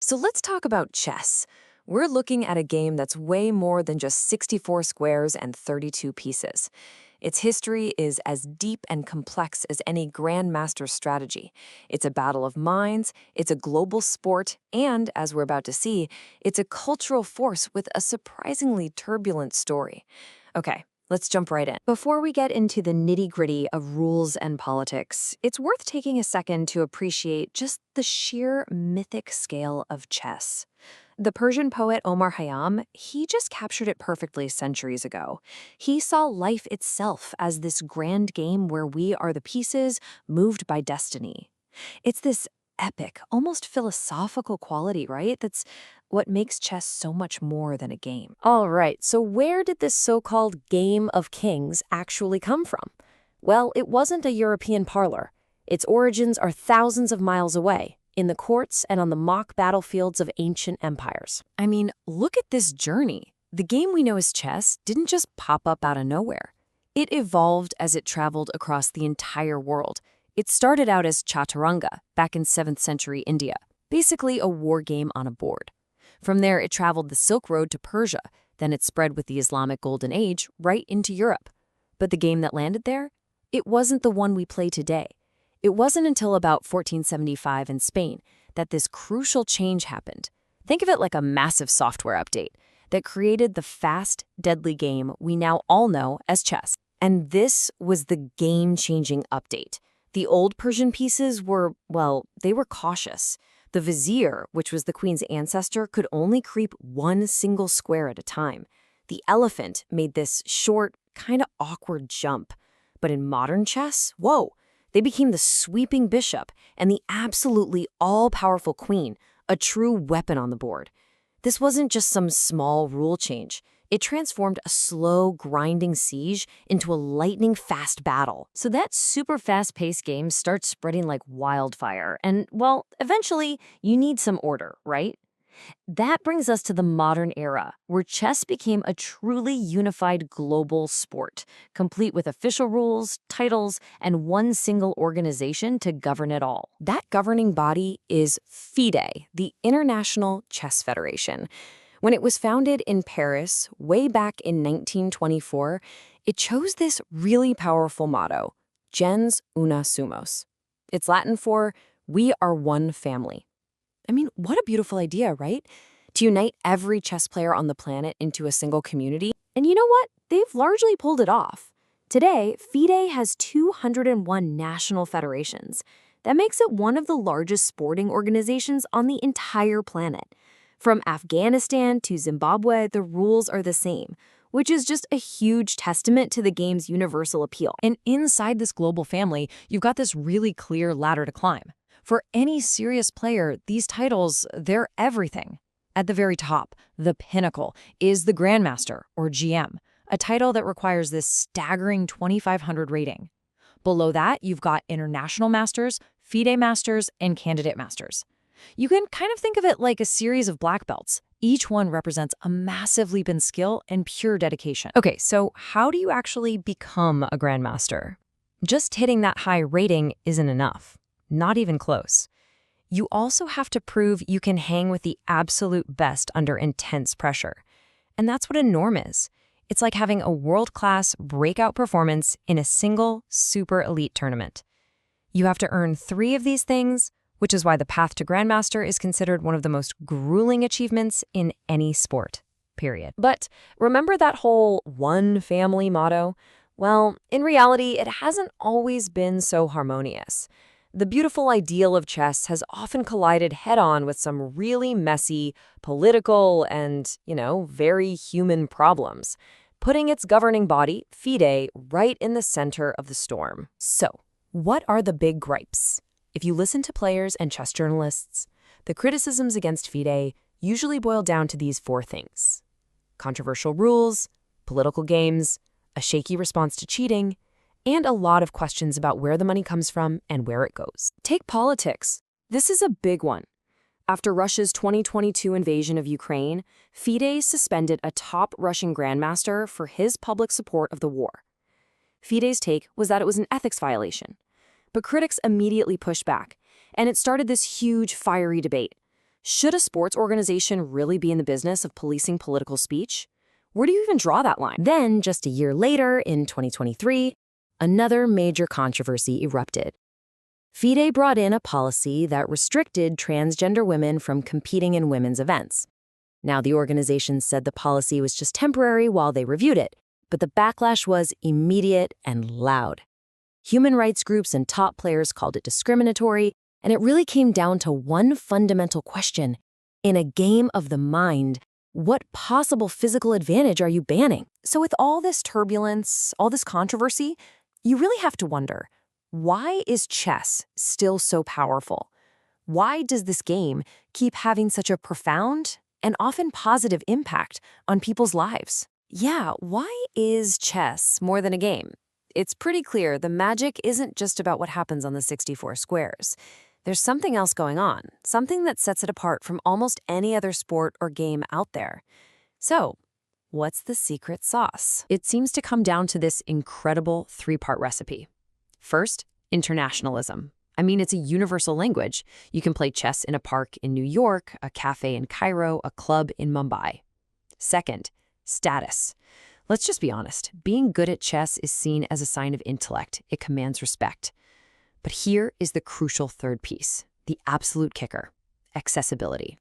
So let's talk about chess. We're looking at a game that's way more than just 64 squares and 32 pieces. Its history is as deep and complex as any grandmaster strategy. It's a battle of minds, it's a global sport, and, as we're about to see, it's a cultural force with a surprisingly turbulent story. Okay, let's jump right in. Before we get into the nitty-gritty of rules and politics, it's worth taking a second to appreciate just the sheer mythic scale of chess. The Persian poet Omar Khayyam, he just captured it perfectly centuries ago. He saw life itself as this grand game where we are the pieces moved by destiny. It's this epic, almost philosophical quality, right? That's what makes chess so much more than a game. All right, so where did this so-called Game of Kings actually come from? Well, it wasn't a European parlor. Its origins are thousands of miles away, in the courts and on the mock battlefields of ancient empires. I mean, look at this journey. The game we know as chess didn't just pop up out of nowhere. It evolved as it traveled across the entire world. It started out as Chaturanga back in 7th century India, basically a war game on a board. From there, it traveled the Silk Road to Persia, then it spread with the Islamic Golden Age right into Europe. But the game that landed there? It wasn't the one we play today. It wasn't until about 1475 in Spain that this crucial change happened. Think of it like a massive software update that created the fast, deadly game we now all know as chess. And this was the game-changing update. The old Persian pieces were, well, they were cautious. The vizier, which was the queen's ancestor, could only creep one single square at a time. The elephant made this short, kind of awkward jump. But in modern chess, whoa, they became the sweeping bishop and the absolutely all-powerful queen, a true weapon on the board. This wasn't just some small rule change. It transformed a slow, grinding siege into a lightning-fast battle. So that super fast-paced game starts spreading like wildfire. And, well, eventually, you need some order, right? That brings us to the modern era, where chess became a truly unified global sport, complete with official rules, titles, and one single organization to govern it all. That governing body is FIDE, the International Chess Federation. When it was founded in Paris way back in 1924, it chose this really powerful motto, Gens una sumos. It's Latin for, we are one family. I mean, what a beautiful idea, right? To unite every chess player on the planet into a single community. And you know what? They've largely pulled it off. Today, FIDE has 201 national federations. That makes it one of the largest sporting organizations on the entire planet. From Afghanistan to Zimbabwe, the rules are the same, which is just a huge testament to the game's universal appeal. And inside this global family, you've got this really clear ladder to climb. For any serious player, these titles, they're everything. At the very top, the pinnacle, is the grandmaster, or GM, a title that requires this staggering 2,500 rating. Below that, you've got international masters, FIDE masters, and candidate masters. You can kind of think of it like a series of black belts. Each one represents a massive leap in skill and pure dedication. Okay, so how do you actually become a grandmaster? Just hitting that high rating isn't enough. Not even close. You also have to prove you can hang with the absolute best under intense pressure. And that's what a norm is. It's like having a world-class breakout performance in a single super elite tournament. You have to earn 3 of these things, which is why the path to Grandmaster is considered one of the most grueling achievements in any sport, period. But remember that whole one family motto? Well, in reality, it hasn't always been so harmonious. The beautiful ideal of chess has often collided head-on with some really messy, political, and, very human problems, putting its governing body, FIDE, right in the center of the storm. So, what are the big gripes? If you listen to players and chess journalists, the criticisms against FIDE usually boil down to these 4 things: controversial rules, political games, a shaky response to cheating, and a lot of questions about where the money comes from and where it goes. Take politics. This is a big one. After Russia's 2022 invasion of Ukraine, FIDE suspended a top Russian grandmaster for his public support of the war. FIDE's take was that it was an ethics violation. But critics immediately pushed back, and it started this huge, fiery debate. Should a sports organization really be in the business of policing political speech? Where do you even draw that line? Then, just a year later, in 2023, another major controversy erupted. FIDE brought in a policy that restricted transgender women from competing in women's events. Now, the organization said the policy was just temporary while they reviewed it, but the backlash was immediate and loud. Human rights groups and top players called it discriminatory, and it really came down to one fundamental question. In a game of the mind, what possible physical advantage are you banning? So with all this turbulence, all this controversy, you really have to wonder, why is chess still so powerful? Why does this game keep having such a profound and often positive impact on people's lives? Yeah, why is chess more than a game? It's pretty clear the magic isn't just about what happens on the 64 squares. There's something else going on, something that sets it apart from almost any other sport or game out there. So, what's the secret sauce? It seems to come down to this incredible three-part recipe. First, internationalism. I mean, it's a universal language. You can play chess in a park in New York, a cafe in Cairo, a club in Mumbai. Second, status. Let's just be honest. Being good at chess is seen as a sign of intellect. It commands respect. But here is the crucial third piece, the absolute kicker, accessibility.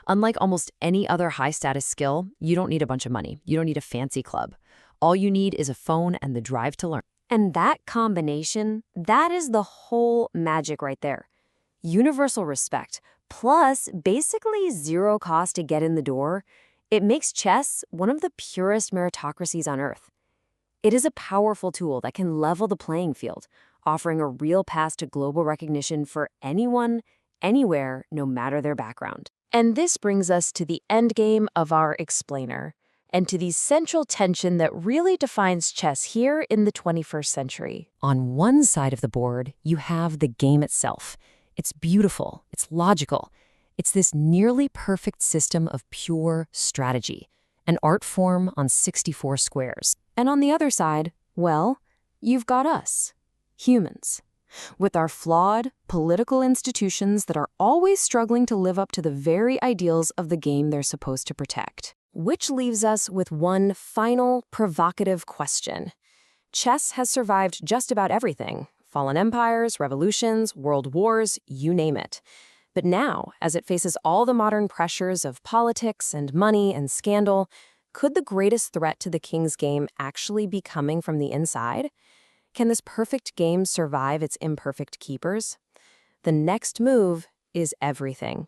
Unlike almost any other high-status skill, you don't need a bunch of money. You don't need a fancy club. All you need is a phone and the drive to learn. And that combination, that is the whole magic right there. Universal respect, plus basically zero cost to get in the door. It makes chess one of the purest meritocracies on Earth. It is a powerful tool that can level the playing field, offering a real path to global recognition for anyone, anywhere, no matter their background. And this brings us to the endgame of our explainer, and to the central tension that really defines chess here in the 21st century. On one side of the board, you have the game itself. It's beautiful, it's logical. It's this nearly perfect system of pure strategy, an art form on 64 squares. And on the other side, well, you've got us, humans, with our flawed political institutions that are always struggling to live up to the very ideals of the game they're supposed to protect. Which leaves us with one final provocative question. Chess has survived just about everything: fallen empires, revolutions, world wars, you name it. But now, as it faces all the modern pressures of politics and money and scandal, could the greatest threat to the king's game actually be coming from the inside? Can this perfect game survive its imperfect keepers? The next move is everything.